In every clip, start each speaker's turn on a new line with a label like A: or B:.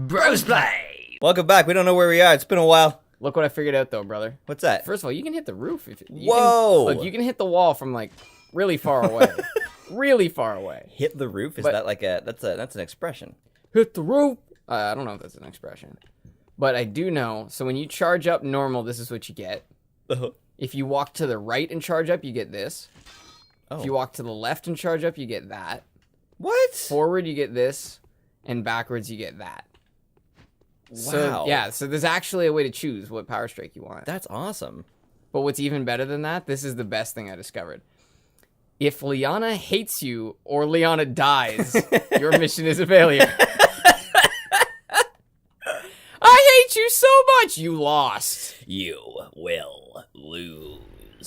A: Brosplay!
B: Welcome back. We don't know where we are. It's been a while.
A: Look what I figured out, though, brother.
B: What's that?
A: First of all, you can hit the roof.
B: Whoa!
A: Look, you can hit the wall from, like, really far away. Really far away.
B: Hit the roof? Is that like that's an expression?
A: Hit the roof? I don't know if that's an expression. But I do know, so when you charge up normal, this is what you get. If you walk to the right and charge up, you get this. If you walk to the left and charge up, you get that.
B: What?
A: Forward, you get this. And backwards, you get that.
B: Wow.
A: So, yeah, so there's actually a way to choose what power strike you want.
B: That's awesome.
A: But what's even better than that, this is the best thing I discovered. If Leanna hates you or Leanna dies, your mission is a failure. I hate you so much, you lost.
B: You will lose.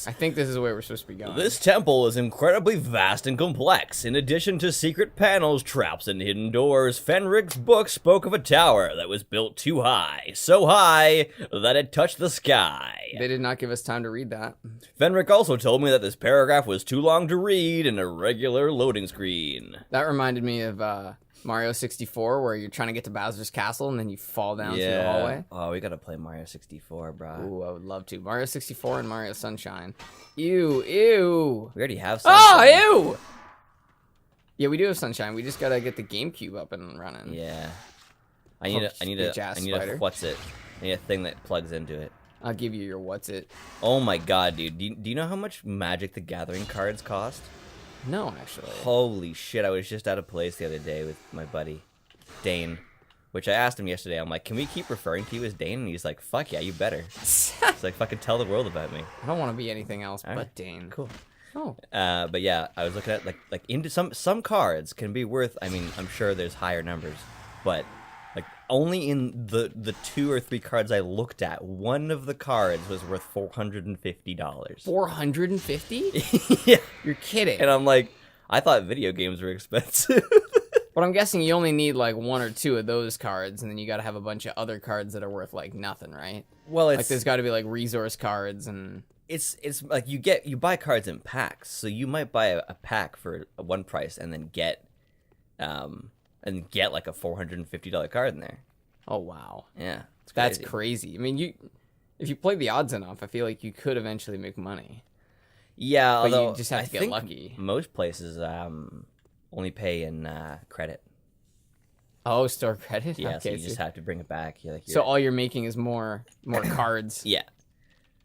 A: I think this is where we're supposed to be going.
B: This temple is incredibly vast and complex. In addition to secret panels, traps, and hidden doors, Fenric's book spoke of a tower that was built too high. So high that it touched the sky.
A: They did not give us time to read that.
B: Fenric also told me that this paragraph was too long to read in a regular loading screen.
A: That reminded me of Mario 64, where you're trying to get to Bowser's Castle and then you fall down through the hallway.
B: Oh, we gotta play Mario 64, bro.
A: Ooh, I would love to. Mario 64 and Mario Sunshine. Ew, ew.
B: We already have Sunshine.
A: Oh, ew! Yeah, we do have Sunshine. We just gotta get the GameCube up and running.
B: Yeah. I need a what's it? I need a thing that plugs into it.
A: I'll give you your what's it.
B: Oh my god, dude. Do you know how much Magic the Gathering cards cost?
A: No, actually.
B: Holy shit, I was just at a place the other day with my buddy, Dane, which I asked him yesterday. I'm like, can we keep referring to you as Dane? And he's like, fuck yeah, you better. It's like, fucking tell the world about me.
A: I don't want to be anything else
B: All
A: but
B: right.
A: Dane.
B: Cool.
A: Oh.
B: But yeah, I was looking at, like into some cards can be worth, I mean, I'm sure there's higher numbers, but like only in the 2 or 3 cards I looked at, one of the cards was worth $450.
A: $450?
B: Yeah.
A: You're kidding.
B: And I'm like, I thought video games were expensive.
A: But I'm guessing you only need like 1 or 2 of those cards, and then you got to have a bunch of other cards that are worth like nothing, right?
B: Well, it's
A: like there's got to be like resource cards and
B: it's like you buy cards in packs, so you might buy a pack for one price and then get like a $450 card in there.
A: oh wow,
B: Yeah, it's
A: that's
B: crazy.
A: crazy. I mean, if you play the odds enough, I feel like you could eventually make money.
B: Yeah,
A: But
B: although
A: you just have to get
B: think
A: lucky.
B: Most places only pay in credit.
A: Oh, store credit.
B: Yeah, so
A: okay,
B: you just have to bring it back.
A: so all you're making is more cards.
B: Yeah.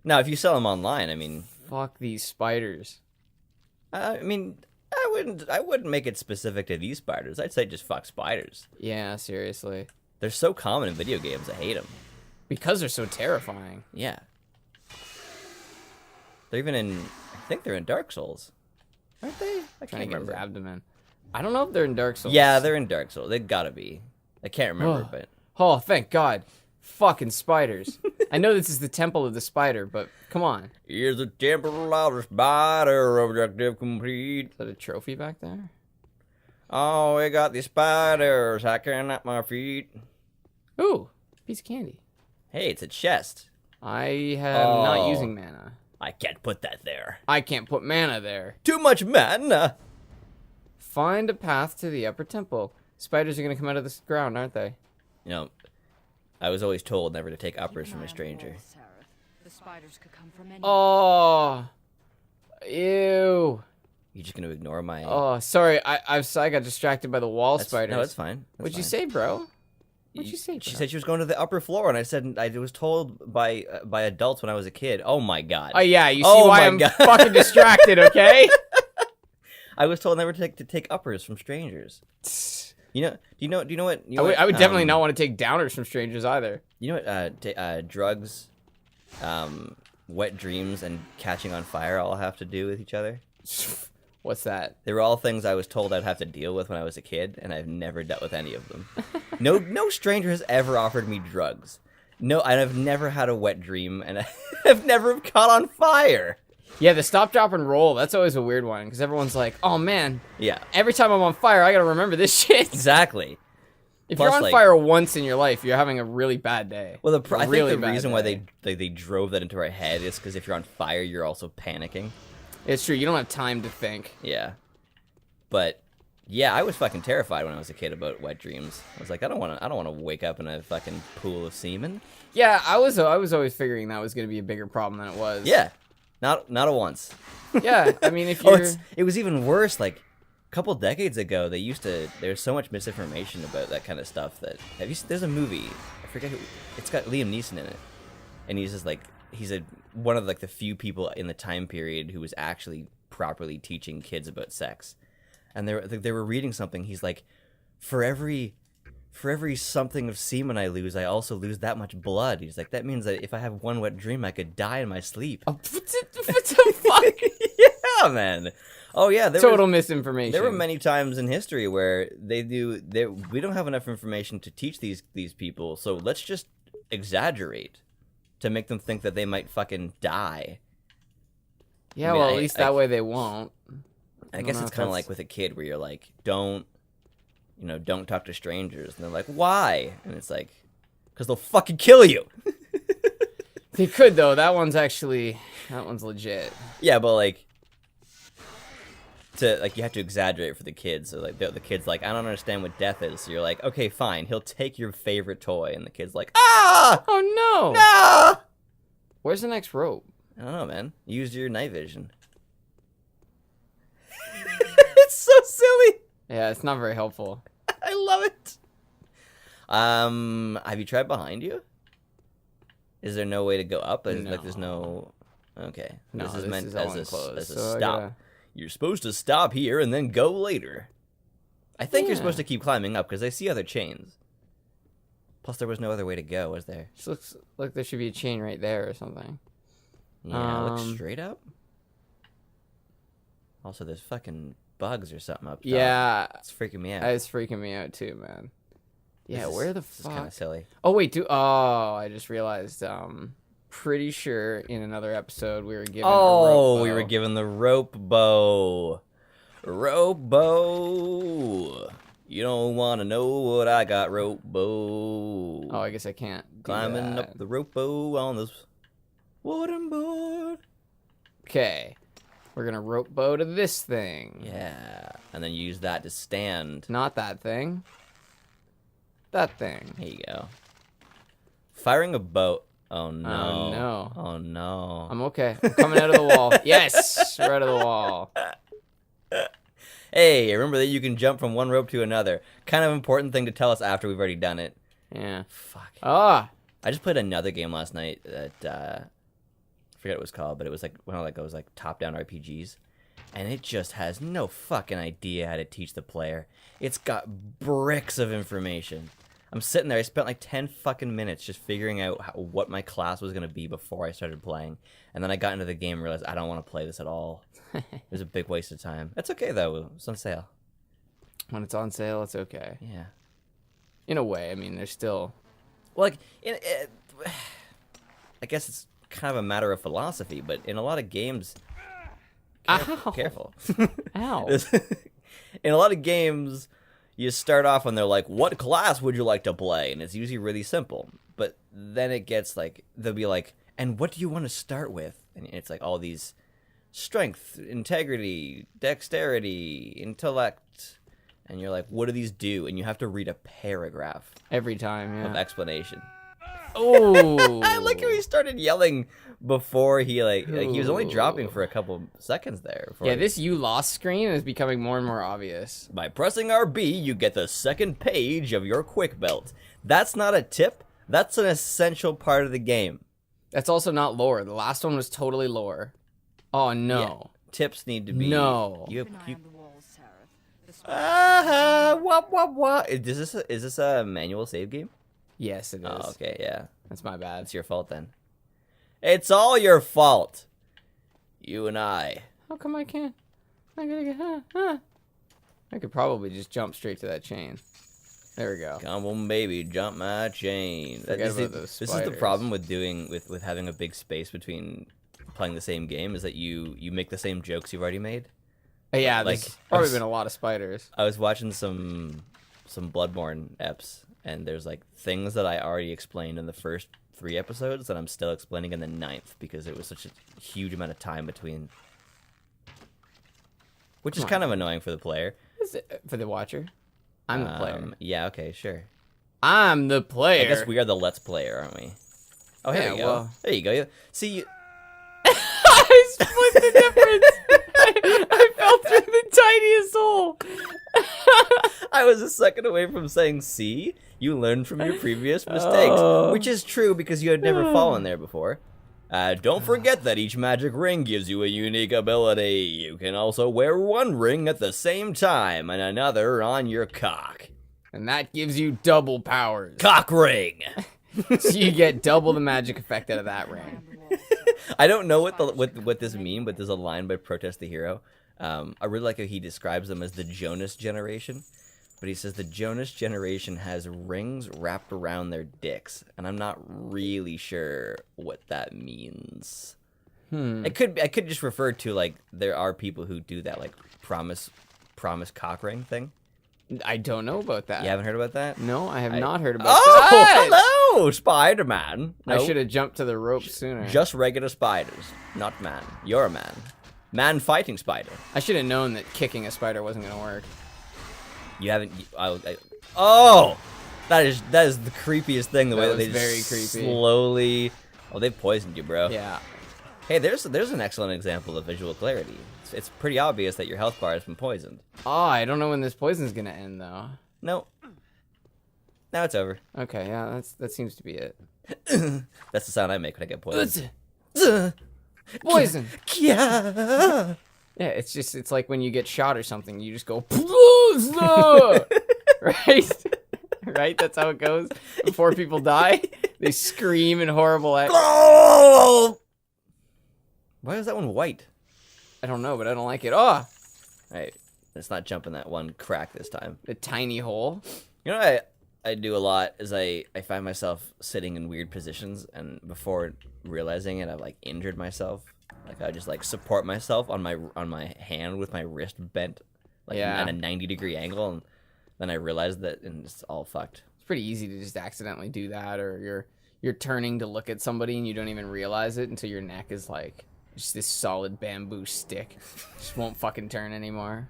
B: Now, if you sell them online, I mean,
A: Fuck these spiders.
B: I wouldn't make it specific to these spiders. I'd say just fuck spiders.
A: Yeah, seriously.
B: They're so common in video games. I hate them.
A: Because they're so terrifying.
B: Yeah. They're even in, I think they're in Dark Souls. Aren't they? I
A: Trying
B: can't
A: to get his
B: remember.
A: abdomen. I don't know if they're in Dark Souls.
B: Yeah, they're in Dark Souls. They gotta be. I can't remember, but.
A: Oh, thank God. Fucking spiders. I know this is the temple of the spider, but come on.
B: Here's the temple of the spider, objective complete.
A: Is that a trophy back there?
B: Oh, we got the spiders hacking at my feet.
A: Ooh, piece of candy.
B: Hey, it's a chest.
A: I am not
B: Oh.
A: using mana.
B: I can't put that there.
A: I can't put mana there.
B: Too much mana.
A: Find a path to the upper temple. Spiders are going to come out of this ground, aren't they?
B: You know, I was always told never to take uppers from a stranger.
C: The spiders could come from any.
A: Oh. Ew.
B: You're just gonna ignore my.
A: Oh, sorry. I got distracted by the wall spiders.
B: No, it's fine.
A: What'd you say, bro? What'd you say, bro?
B: She said she was going to the upper floor, and I said I was told by adults when I was a kid. Oh my god.
A: Oh, yeah. You see
B: Oh
A: why
B: my
A: I'm
B: God.
A: fucking distracted, okay?
B: I was told never to take uppers from strangers. Do you know what?
A: I would definitely not want to take downers from strangers either.
B: You know what? Drugs, wet dreams, and catching on fire all have to do with each other.
A: What's that?
B: They were all things I was told I'd have to deal with when I was a kid, and I've never dealt with any of them. No stranger has ever offered me drugs. No, and I've never had a wet dream, and I've never caught on fire.
A: Yeah, the stop, drop, and roll. That's always a weird one because everyone's like, "Oh man,
B: Yeah,
A: every time I'm on fire, I gotta remember this shit."
B: exactly.
A: If
B: Plus,
A: you're on
B: like-
A: fire once in your life, you're having a really bad day.
B: Well,
A: A
B: I think
A: really
B: the
A: bad
B: reason why
A: day.
B: they drove that into our head is because if you're on fire, you're also panicking.
A: It's true. You don't have time to think.
B: Yeah, but Yeah, I was fucking terrified when I was a kid about wet dreams. I was like, I don't want to wake up in a fucking pool of semen.
A: Yeah, I was always figuring that was going to be a bigger problem than it was.
B: Yeah, not a once.
A: Yeah, I mean, if
B: Oh,
A: you're...
B: it was even worse. Like a couple decades ago, there's so much misinformation about that kind of stuff that there's a movie, I forget who, it's got Liam Neeson in it, and he's just like one of like the few people in the time period who was actually properly teaching kids about sex. And they were reading something. He's like, for every something of semen I lose, I also lose that much blood. He's like, that means that if I have one wet dream, I could die in my sleep.
A: What the fuck?
B: Yeah, man. Oh yeah,
A: Total misinformation.
B: There were many times in history where we don't have enough information to teach these people, so let's just exaggerate to make them think that they might fucking die.
A: Yeah, well, at least that way they won't.
B: I guess it's kind of like with a kid where you're like, don't talk to strangers. And they're like, why? And it's like, because they'll fucking kill you.
A: They could, though. That one's legit.
B: Yeah, but like, you have to exaggerate for the kids. So like, the kid's like, I don't understand what death is. So you're like, okay, fine. He'll take your favorite toy. And the kid's like, ah!
A: Oh, no.
B: Ah!
A: Where's the next rope?
B: I don't know, man. Use your night vision. It's so silly.
A: Yeah, it's not very helpful.
B: I love it. Have you tried behind you? Is there no way to go up?
A: No.
B: Like, there's no. Okay.
A: No,
B: this is
A: this
B: meant
A: is
B: as
A: all
B: a
A: enclosed, so
B: stop.
A: I gotta-
B: You're supposed to stop here and then go later. I think you're
A: Yeah.
B: supposed to keep climbing up because I see other chains. Plus, there was no other way to go, was there?
A: This looks like there should be a chain right there or something.
B: Yeah, look straight up. Also, there's fucking bugs or something up top.
A: Yeah,
B: It's freaking me out.
A: it's freaking me out too, man. Yeah, where the
B: This is kind
A: fuck?
B: of silly.
A: Oh wait, I just realized. Pretty sure in another episode we were given.
B: Oh,
A: a rope
B: we were
A: bow.
B: given the rope bow. Rope bow. You don't want to know what I got, rope bow.
A: Oh, I guess I can't. Do
B: Climbing
A: that.
B: up the rope bow on this wooden board.
A: Okay, we're gonna rope bow to this thing.
B: Yeah, and then use that to stand.
A: Not that thing. That thing.
B: Here you go. Firing a bow. Oh no.
A: Oh, no.
B: Oh no.
A: I'm okay. I'm coming out of the wall. Yes, right out of the wall.
B: Hey, remember that you can jump from one rope to another. Kind of important thing to tell us after we've already done it.
A: Yeah.
B: Fuck.
A: Ah.
B: I just played another game last night that I forget what it was called, but it was like one of those like top-down RPGs, and it just has no fucking idea how to teach the player. It's got bricks of information. I'm sitting there. I spent like 10 fucking minutes just figuring out what my class was gonna be before I started playing, and then I got into the game and realized I don't want to play this at all. It was a big waste of time. It's okay though. It's on sale.
A: When it's on sale, it's okay.
B: Yeah.
A: In a way, I mean, there's still.
B: Well, like, I guess it's kind of a matter of philosophy, but in a lot of games,
A: Ow.
B: careful.
A: Ow.
B: In a lot of games, you start off and they're like, "What class would you like to play?" And it's usually really simple. But then it gets like, they'll be like, "And what do you want to start with?" And it's like all these strength, integrity, dexterity, intellect. And you're like, what do these do? And you have to read a paragraph
A: Every time,
B: of
A: yeah.
B: explanation.
A: Oh.
B: I like how he started yelling before he he was only dropping
A: Ooh.
B: for a couple seconds there.
A: Yeah, this "you lost" screen is becoming more and more obvious.
B: By pressing RB, you get the second page of your quick belt. That's not a tip. That's an essential part of the game.
A: That's also not lore. The last one was totally lore. Oh no.
B: Yeah. Tips need to be.
A: No.
B: You,
C: Keep an eye on the walls, Sarah. The spiders-
B: Is this a manual save game?
A: Yes, it is.
B: Oh, okay, yeah.
A: That's my bad.
B: It's your fault then. It's all your fault. You and I.
A: How come I can't? I gotta get. I could probably just jump straight to that chain. There we go.
B: Come on, baby, jump my chain.
A: Forget
B: This
A: about those
B: is the
A: spiders.
B: problem with with having a big space between playing the same game, is that you make the same jokes you've already made.
A: Yeah,
B: Like,
A: there's probably been a lot of spiders.
B: I was watching some Bloodborne eps, and there's like things that I already explained in the first 3 episodes that I'm still explaining in the 9th because it was such a huge amount of time between. Which is
A: Come
B: kind of annoying for the player.
A: For the watcher. I'm the player.
B: Yeah, okay, sure.
A: I'm the player.
B: I guess we are the let's player, aren't we? Oh, here
A: Yeah,
B: you go.
A: well.
B: There you go. See, you...
A: I split the difference. I fell through the tiniest hole.
B: I was a second away from saying, see, you learned from your previous mistakes, which is true because you had never fallen there before. Don't forget that each magic ring gives you a unique ability. You can also wear one ring at the same time and another on your cock.
A: And that gives you double powers.
B: Cock ring!
A: So you get double the magic effect out of that ring.
B: I don't know what this means, but there's a line by Protest the Hero. I really like how he describes them as the Jonas generation. But he says the Jonas generation has rings wrapped around their dicks. And I'm not really sure what that means. I could just refer to, like, there are people who do that, like, promise cock ring thing.
A: I don't know about that.
B: You haven't heard about that?
A: No, I have not heard about
B: Oh,
A: that.
B: hello, Spider-Man.
A: I
B: No,
A: should have jumped to the rope sooner.
B: just regular spiders, not man. You're a man. Man fighting spider.
A: I should have known that kicking a spider wasn't going to work.
B: You haven't. Oh, that is the creepiest thing. The way that
A: was
B: they
A: very
B: just
A: creepy.
B: slowly. Oh, they've poisoned you, bro.
A: Yeah.
B: Hey, there's an excellent example of visual clarity. It's pretty obvious that your health bar has been poisoned.
A: Oh, I don't know when this poison's going to end, though.
B: No. Now it's over.
A: Okay, yeah, that seems to be it.
B: That's the sound I make when I get poisoned.
A: Poison!
B: Yeah.
A: Yeah, it's like when you get shot or something, you just go, right? Right? That's how it goes. Before people die, they scream in horrible
B: Why is that one white?
A: I don't know, but I don't like it. Oh,
B: Alright, let's not jump in that one crack this time.
A: the tiny hole.
B: You know what I do a lot is I find myself sitting in weird positions, and before realizing it, I've like injured myself. Like I just like support myself on my hand with my wrist bent, like at a 90-degree angle, and then I realize that, and it's all fucked.
A: It's pretty easy to just accidentally do that, or you're turning to look at somebody and you don't even realize it until your neck is like just this solid bamboo stick. Just won't fucking turn anymore.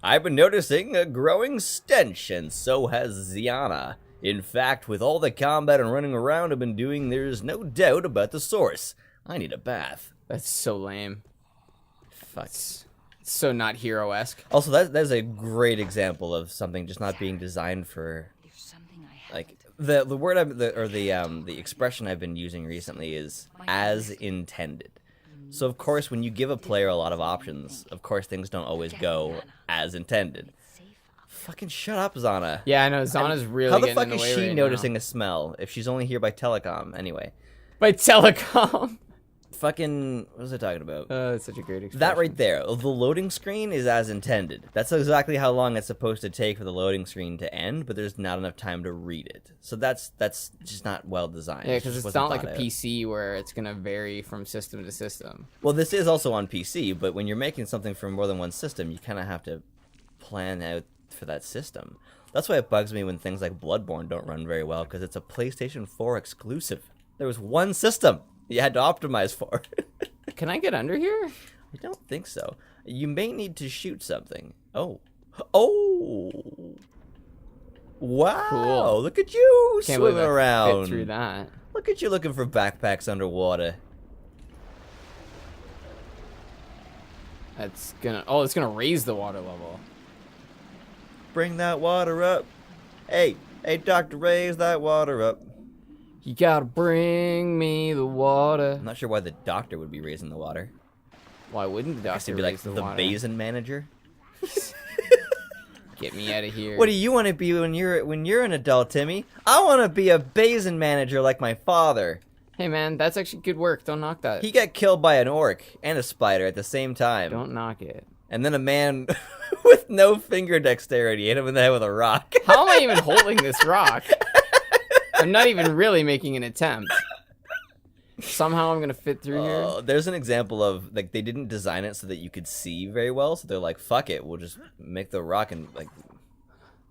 B: I've been noticing a growing stench, and so has Leanna. In fact, with all the combat and running around I've been doing, there's no doubt about the source. I need a bath.
A: That's so lame.
B: Fuck.
A: It's so not hero-esque.
B: Also, that's a great example of something just not being designed for, like, the word the expression I've been using recently is as intended. So of course, when you give a player a lot of options, of course things don't always go as intended. Fucking shut up, Zana.
A: Yeah, I know. Zana's really
B: How the
A: getting
B: fuck
A: in the
B: is
A: way
B: she
A: right
B: noticing
A: now.
B: a smell if she's only here by telecom? Anyway,
A: By telecom.
B: fucking what was I talking about?
A: It's such a great expression.
B: That right there, the loading screen is as intended. That's exactly how long it's supposed to take for the loading screen to end, but there's not enough time to read it. So that's just not well designed.
A: Yeah, because
B: just
A: it's
B: wasn't
A: not like a
B: thought out.
A: PC where it's going to vary from system to system.
B: Well, this is also on PC, but when you're making something for more than one system, you kind of have to plan out for that system. That's why it bugs me when things like Bloodborne don't run very well, because it's a PlayStation 4 exclusive. There was one system you had to optimize for.
A: Can I get under here?
B: I don't think so. You may need to shoot something. Oh. Oh! Wow!
A: Cool.
B: Look at you
A: Can't believe
B: swimming
A: I
B: around.
A: fit through that.
B: Look at you looking for backpacks underwater.
A: That's gonna. Oh, it's gonna raise the water level.
B: Bring that water up. Hey, doctor, raise that water up.
A: You gotta bring me the water.
B: I'm not sure why the doctor would be raising the water.
A: Why wouldn't the
B: I guess
A: doctor
B: he'd be like
A: raise the
B: the
A: water?
B: basin manager.
A: Get me out of here.
B: What do you want to be when you're an adult, Timmy? I want to be a basin manager like my father.
A: Hey man, that's actually good work. Don't knock that.
B: He got killed by an orc and a spider at the same time.
A: Don't knock it.
B: And then a man with no finger dexterity hit him in the head with a rock.
A: How am I even holding this rock? I'm not even really making an attempt. Somehow I'm gonna fit through here.
B: There's an example of, like, they didn't design it so that you could see very well, so they're like, fuck it, we'll just make the rock in, like,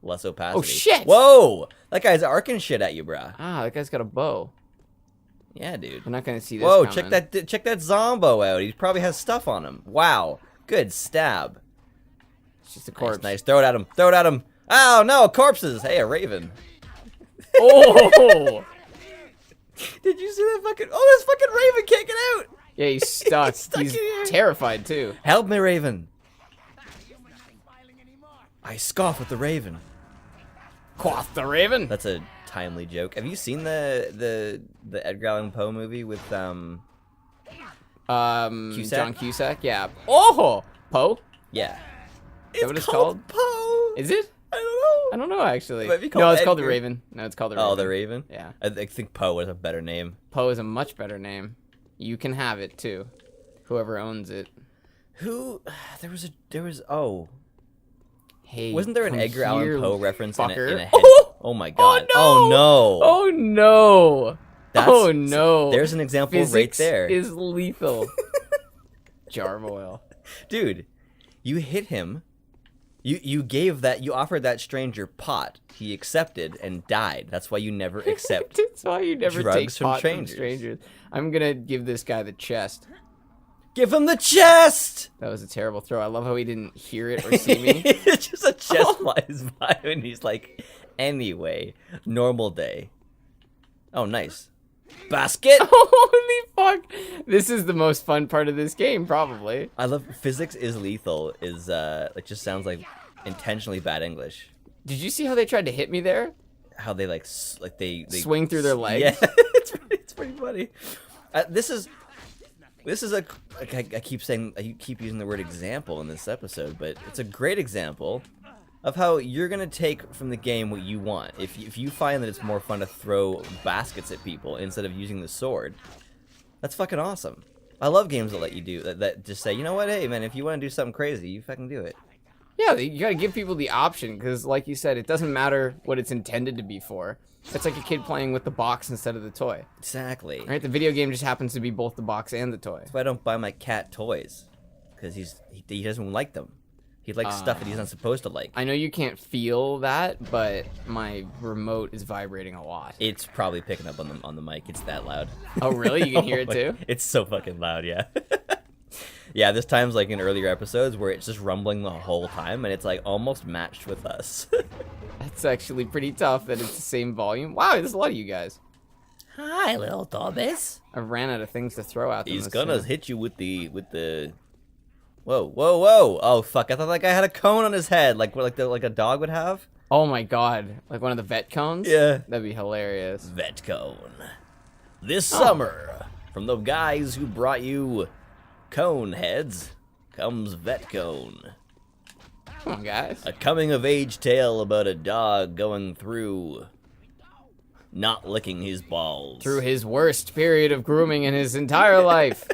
B: less opacity.
A: Oh shit!
B: Whoa! That guy's arcing shit at you, brah.
A: Ah, that guy's got a bow.
B: Yeah, dude.
A: I'm not gonna see this.
B: Whoa,
A: coming.
B: check that Zombo out. He probably has stuff on him. Wow. Good stab.
A: It's just a corpse.
B: Nice. Throw it at him. Throw it at him. Oh, no. Corpses. Hey, a raven.
A: Oh!
B: Did you see that fucking... Oh, this fucking raven can't get out.
A: Yeah, he's stuck.
B: Stuck
A: He's
B: in here.
A: terrified, too.
B: Help me, raven. I scoff at the raven.
A: Quoth the raven.
B: That's a timely joke. Have you seen the Edgar Allan Poe movie with
A: John
B: Cusack?
A: Cusack? Yeah. Oh! Poe?
B: Yeah.
A: Is that what it's called?
B: Poe.
A: Is it? I don't know, actually.
B: It might be called
A: No, it's called the
B: Edgar.
A: Raven. No, it's called the Raven.
B: Oh, the raven.
A: Yeah.
B: I think Poe was a better name.
A: Poe is a much better name. You can have it, too. Whoever owns it.
B: Who? There was. Oh.
A: Hey,
B: Wasn't there an
A: come
B: Edgar Allan
A: here,
B: Poe reference in
A: fucker.
B: a head? Oh my god.
A: Oh, no!
B: Oh no.
A: Oh, no!
B: That's-
A: Oh, no!
B: There's an example right
A: Physics
B: there.
A: is lethal. Jar of oil.
B: Dude, you hit him. You offered that stranger pot. He accepted and died. That's why you never accept.
A: That's why you never
B: drugs
A: take
B: from
A: pot
B: strangers.
A: from strangers. I'm gonna give this guy the chest.
B: Give him the chest.
A: That was a terrible throw. I love how he didn't hear it or see me.
B: It's just a chest flies by and he's like, anyway, normal day. Oh, nice. Basket.
A: Holy fuck! This is the most fun part of this game, probably.
B: I love physics is lethal. Is it just sounds like intentionally bad English.
A: Did you see how they tried to hit me there?
B: How they they
A: Swing through their legs?
B: Yeah, it's pretty funny. This is a like I keep saying I keep using the word example in this episode, but it's a great example of how you're gonna take from the game what you want. If you find that it's more fun to throw baskets at people instead of using the sword, that's fucking awesome. I love games that let you do that just say, you know what, hey man, if you want to do something crazy, you fucking do it.
A: Yeah, you gotta give people the option, because like you said, it doesn't matter what it's intended to be for. It's like a kid playing with the box instead of the toy.
B: Exactly.
A: Right? The video game just happens to be both the box and the toy.
B: That's why I don't buy my cat toys, because he doesn't like them. He likes stuff that he's not supposed to like.
A: I know you can't feel that, but my remote is vibrating a lot.
B: It's probably picking up on the mic. It's that loud.
A: Oh, really? You can hear it
B: my-
A: too?
B: It's so fucking loud, yeah. Yeah, there's times like in earlier episodes where it's just rumbling the whole time, and it's like almost matched with us.
A: That's actually pretty tough that it's the same volume. Wow, there's a lot of you guys.
B: Hi, little Thomas.
A: I ran out of things to throw at them.
B: He's
A: this
B: gonna
A: time.
B: hit you with the. Whoa, whoa, whoa! Oh fuck! I thought that guy had a cone on his head, like a dog would have.
A: Oh my god, like one of the vet cones?
B: Yeah.
A: That'd be hilarious.
B: Vet cone. This summer, from the guys who brought you cone heads, comes Vet Cone.
A: Come on, guys.
B: A coming-of-age tale about a dog going through not licking his balls.
A: Through his worst period of grooming in his entire life.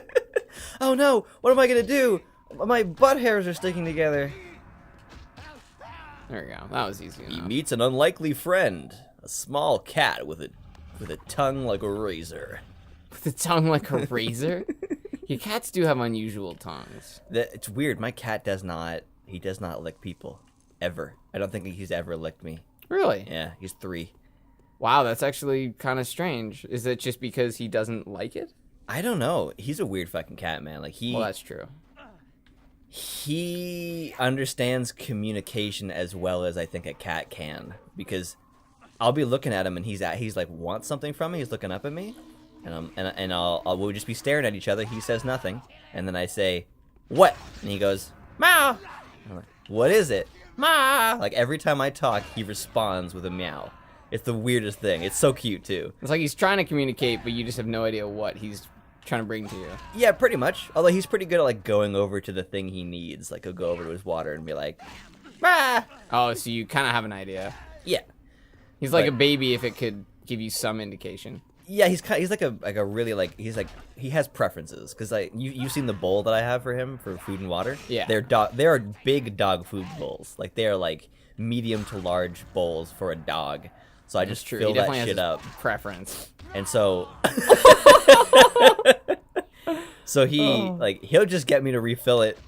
B: Oh no! What am I gonna do? My butt hairs are sticking together.
A: There we go. That was easy
B: He
A: enough.
B: meets an unlikely friend, a small cat with a tongue like a razor.
A: With a tongue like a razor? Your cats do have unusual tongues.
B: It's weird. My cat does not. He does not lick people ever. I don't think he's ever licked me.
A: Really?
B: Yeah, he's 3.
A: Wow, that's actually kind of strange. Is it just because he doesn't like it?
B: I don't know. He's a weird fucking cat, man. Like
A: Well, that's true.
B: he understands communication as well as I think a cat can, because I'll be looking at him and he's like wants something from me. He's looking up at me, and we'll just be staring at each other. He says nothing, and then I say, "What?" and he goes, "Meow." I'm like, "What is it?" "Ma." Like every time I talk, he responds with a meow. It's the weirdest thing. It's so cute too.
A: It's like he's trying to communicate, but you just have no idea what he's trying to bring to you.
B: Yeah, pretty much. Although he's pretty good at like going over to the thing he needs. Like he'll go over to his water and be like, "Ma."
A: Oh, so you kind of have an idea.
B: Yeah.
A: He's like
B: But-
A: a baby if it could give you some indication.
B: Yeah, he's like a really like he has preferences, because like you've seen the bowl that I have for him for food and water.
A: Yeah.
B: They're big dog food bowls. Like they are like medium to large bowls for a dog. So I just
A: True.
B: fill
A: He
B: that
A: definitely has
B: shit
A: his
B: up,
A: preference.
B: and so so he like he'll just get me to refill it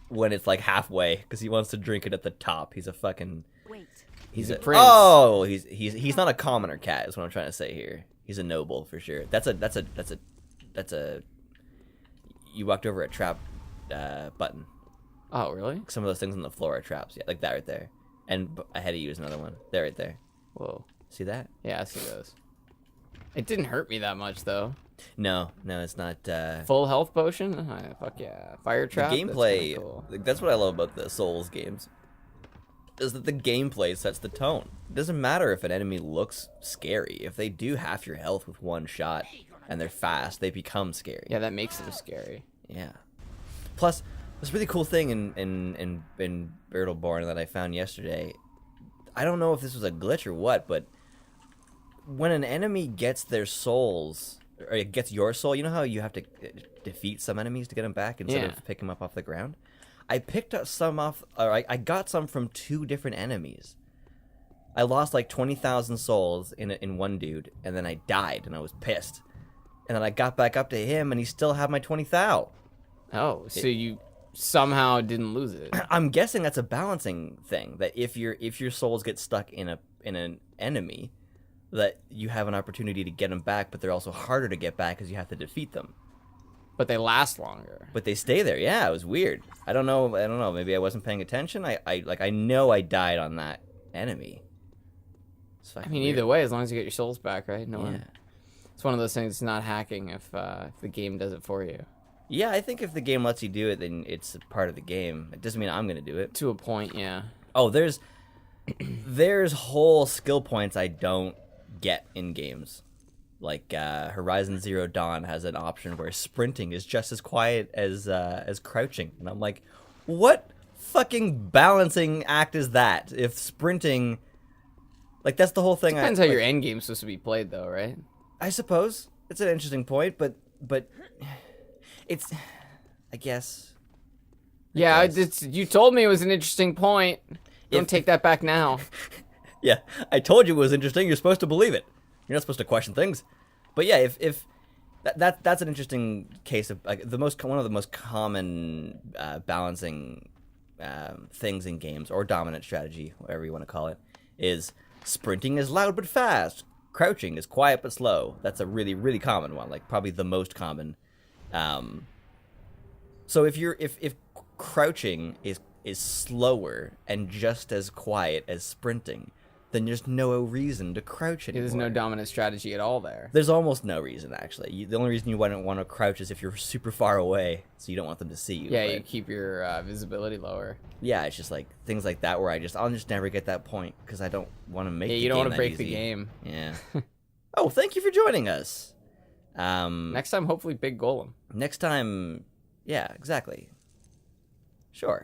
B: when it's like halfway, because he wants to drink it at the top. He's a fucking
C: Wait.
A: He's a prince.
B: Oh, he's not a commoner cat, is what I'm trying to say here. He's a noble for sure. That's a you walked over a trap button.
A: Oh, really?
B: Some of those things on the floor are traps. Yeah, like that right there. And I had to use another one. There, right there.
A: Whoa.
B: See that?
A: Yeah, I see those. It didn't hurt me that much, though.
B: No, it's not.
A: Full health potion? Fuck yeah. Fire trap?
B: The gameplay,
A: That's cool.
B: like, that's what I love about the Souls games, is that the gameplay sets the tone. It doesn't matter if an enemy looks scary. If they do half your health with one shot and they're fast, they become scary.
A: Yeah, that makes them scary.
B: Yeah. Plus, this really cool thing in Battleborn that I found yesterday, I don't know if this was a glitch or what, but when an enemy gets their souls, or it gets your soul, you know how you have to defeat some enemies to get them back instead of pick them up off the ground? I picked up some off, or I got some from 2 different enemies. I lost like 20,000 souls in one dude, and then I died, and I was pissed. And then I got back up to him, and he still had my 20,000.
A: Oh, so you somehow didn't lose it.
B: I'm guessing that's a balancing thing. That if your souls get stuck in an enemy, that you have an opportunity to get them back, but they're also harder to get back because you have to defeat them.
A: But they last longer.
B: But they stay there. Yeah, it was weird. I don't know. Maybe I wasn't paying attention. I know I died on that enemy.
A: I mean, either way, as long as you get your souls back, right? No
B: Yeah.
A: one. It's one of those things. It's not hacking if the game does it for you.
B: Yeah, I think if the game lets you do it, then it's a part of the game. It doesn't mean I'm gonna do it.
A: To a point, yeah.
B: Oh, there's whole skill points I don't get in games. Like Horizon Zero Dawn has an option where sprinting is just as quiet as crouching, and I'm like, what fucking balancing act is that? If sprinting, like that's the whole thing.
A: Depends how your end game's supposed to be played, though, right?
B: I suppose it's an interesting point, but it's, I guess.
A: Yeah, you told me it was an interesting point. Don't take that back now.
B: Yeah, I told you it was interesting. You're supposed to believe it. You're not supposed to question things. But yeah, if that's an interesting case of like one of the most common balancing things in games, or dominant strategy, whatever you want to call it, is sprinting is loud but fast. Crouching is quiet but slow. That's a really, really common one, like probably the most common. So if crouching is slower and just as quiet as sprinting, then there's no reason to crouch anymore.
A: There's no dominant strategy at all there.
B: There's almost no reason, actually. The only reason you wouldn't want to crouch is if you're super far away, so you don't want them to see you.
A: Yeah,
B: but
A: you keep your visibility lower.
B: yeah, it's just like things like that where I'll just never get that point because I don't want to make.
A: Yeah,
B: the
A: you don't
B: game
A: want to
B: that
A: break the
B: easy.
A: game.
B: Yeah. Oh, thank you for joining us.
A: Next time, hopefully, big golem.
B: Next time, yeah, exactly. Sure.